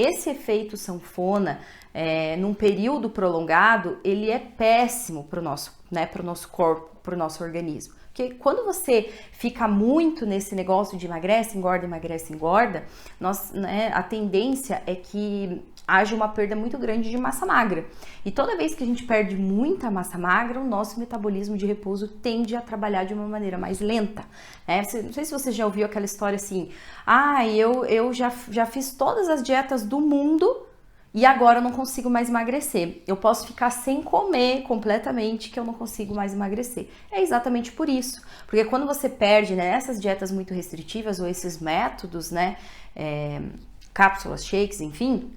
esse efeito sanfona, num período prolongado, ele é péssimo para o nosso, né, para o nosso corpo, para o nosso organismo. Porque quando você fica muito nesse negócio de emagrece, engorda, a tendência é que haja uma perda muito grande de massa magra. E toda vez que a gente perde muita massa magra, o nosso metabolismo de repouso tende a trabalhar de uma maneira mais lenta. Não sei se você já ouviu aquela história assim, eu já fiz todas as dietas do mundo, e agora eu não consigo mais emagrecer. Eu posso ficar sem comer completamente que eu não consigo mais emagrecer. É exatamente por isso. Porque quando você perde, né, essas dietas muito restritivas ou esses métodos, né, cápsulas, shakes, enfim,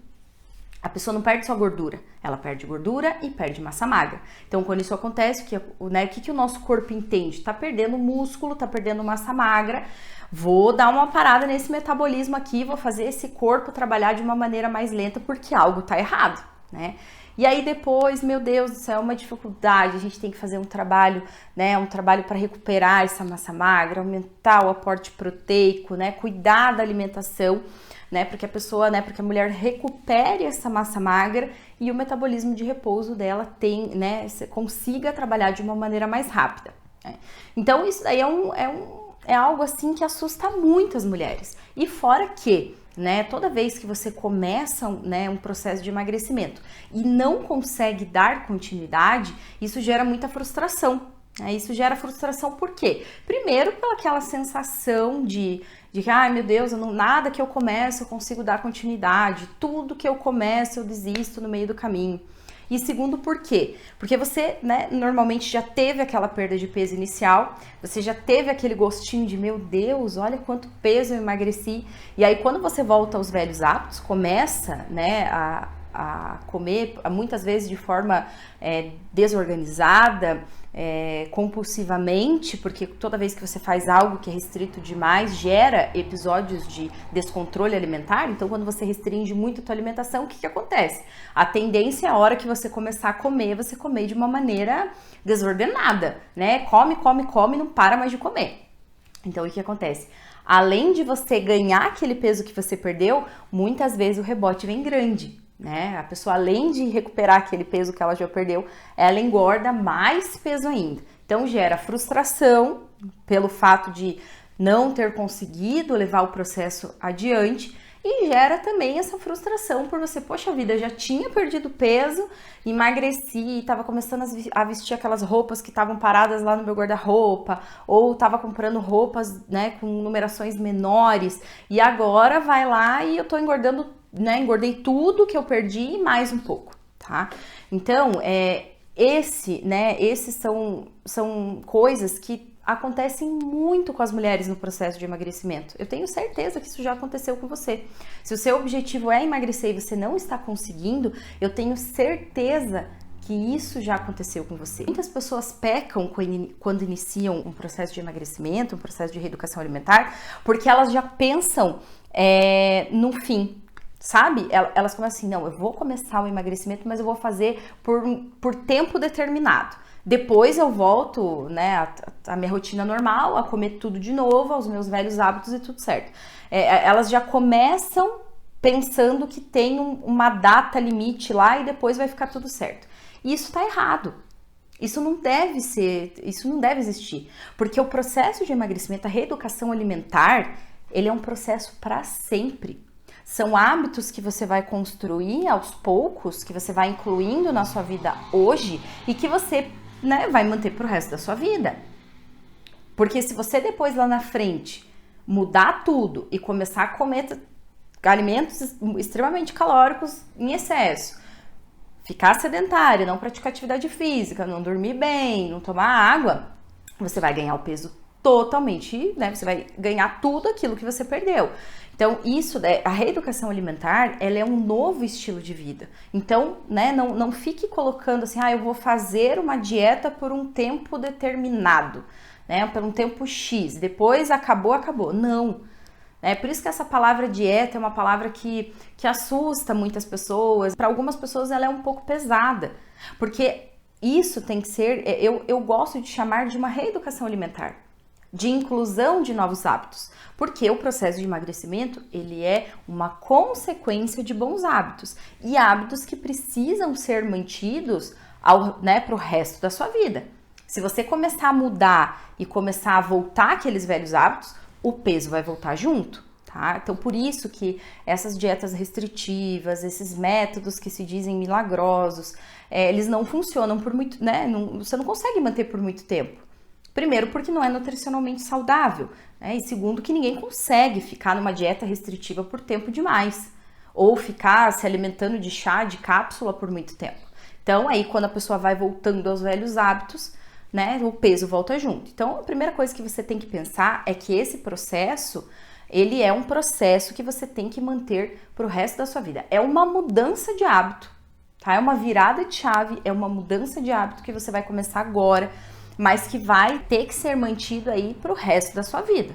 a pessoa não perde só gordura, ela perde gordura e perde massa magra. Então, quando isso acontece, o que o nosso corpo entende? Tá perdendo músculo, tá perdendo massa magra, vou dar uma parada nesse metabolismo aqui, vou fazer esse corpo trabalhar de uma maneira mais lenta porque algo tá errado, né? E aí depois, meu Deus do céu, é uma dificuldade, a gente tem que fazer um trabalho, né, um trabalho para recuperar essa massa magra, aumentar o aporte proteico, né, cuidar da alimentação, né, porque a pessoa, né, porque a mulher recupere essa massa magra e o metabolismo de repouso dela consiga trabalhar de uma maneira mais rápida, né? Então isso daí é algo assim que assusta muito as mulheres. E fora que, né, toda vez que você começa, né, um processo de emagrecimento e não consegue dar continuidade, isso gera muita frustração. Isso gera frustração por quê? Primeiro, pelaquela sensação de que, ai meu Deus, nada que eu começo eu consigo dar continuidade, tudo que eu começo eu desisto no meio do caminho. E segundo, por quê? Porque você, né, normalmente já teve aquela perda de peso inicial, você já teve aquele gostinho de, meu Deus, olha quanto peso eu emagreci. E aí, quando você volta aos velhos hábitos, começa, né, a comer, muitas vezes de forma desorganizada, compulsivamente, porque toda vez que você faz algo que é restrito demais, gera episódios de descontrole alimentar. Então, quando você restringe muito a tua alimentação, o que acontece? A tendência é a hora que você começar a comer, você comer de uma maneira desordenada, né? Come, não para mais de comer. Então, o que acontece? Além de você ganhar aquele peso que você perdeu, muitas vezes o rebote vem grande, né? A pessoa, além de recuperar aquele peso que ela já perdeu, ela engorda mais peso ainda. Então gera frustração pelo fato de não ter conseguido levar o processo adiante e gera também essa frustração por você, poxa vida, eu já tinha perdido peso, emagreci, estava começando a vestir aquelas roupas que estavam paradas lá no meu guarda-roupa, ou estava comprando roupas, né, com numerações menores, e agora vai lá e eu tô engordando, né, engordei tudo que eu perdi e mais um pouco, tá? Então, esses são coisas que acontecem muito com as mulheres no processo de emagrecimento. Eu tenho certeza que isso já aconteceu com você. Se o seu objetivo é emagrecer e você não está conseguindo, eu tenho certeza que isso já aconteceu com você. Muitas pessoas pecam quando iniciam um processo de emagrecimento, um processo de reeducação alimentar, porque elas já pensam no fim. Sabe? Elas começam assim, não, eu vou começar o emagrecimento, mas eu vou fazer por tempo determinado. Depois eu volto, né, a minha rotina normal, a comer tudo de novo, aos meus velhos hábitos e tudo certo. Elas já começam pensando que tem uma data limite lá e depois vai ficar tudo certo. E isso tá errado. Isso não deve existir. Porque o processo de emagrecimento, a reeducação alimentar, ele é um processo para sempre. São hábitos que você vai construir aos poucos, que você vai incluindo na sua vida hoje e que você, né, vai manter pro resto da sua vida. Porque se você depois lá na frente mudar tudo e começar a comer alimentos extremamente calóricos em excesso, ficar sedentário, não praticar atividade física, não dormir bem, não tomar água, você vai ganhar o peso totalmente, né? Você vai ganhar tudo aquilo que você perdeu. Então, a reeducação alimentar, ela é um novo estilo de vida. Então, né, não fique colocando assim, eu vou fazer uma dieta por um tempo determinado, né, por um tempo X, depois acabou. Não. Por isso que essa palavra dieta é uma palavra que assusta muitas pessoas. Para algumas pessoas ela é um pouco pesada, porque isso tem que ser, eu gosto de chamar de uma reeducação alimentar. de inclusão de novos hábitos, porque o processo de emagrecimento, ele é uma consequência de bons hábitos e hábitos que precisam ser mantidos para o resto da sua vida. Se você começar a mudar e começar a voltar aqueles velhos hábitos, o peso vai voltar junto, tá? Então, por isso que essas dietas restritivas, esses métodos que se dizem milagrosos, eles não funcionam por muito, né? Você não consegue manter por muito tempo. Primeiro, porque não é nutricionalmente saudável, né? E segundo, que ninguém consegue ficar numa dieta restritiva por tempo demais, ou ficar se alimentando de chá, de cápsula por muito tempo. Então, aí quando a pessoa vai voltando aos velhos hábitos, né, o peso volta junto. Então, a primeira coisa que você tem que pensar é que esse processo, ele é um processo que você tem que manter para o resto da sua vida. É uma mudança de hábito, tá? É uma virada de chave, é uma mudança de hábito que você vai começar agora, mas que vai ter que ser mantido aí para o resto da sua vida.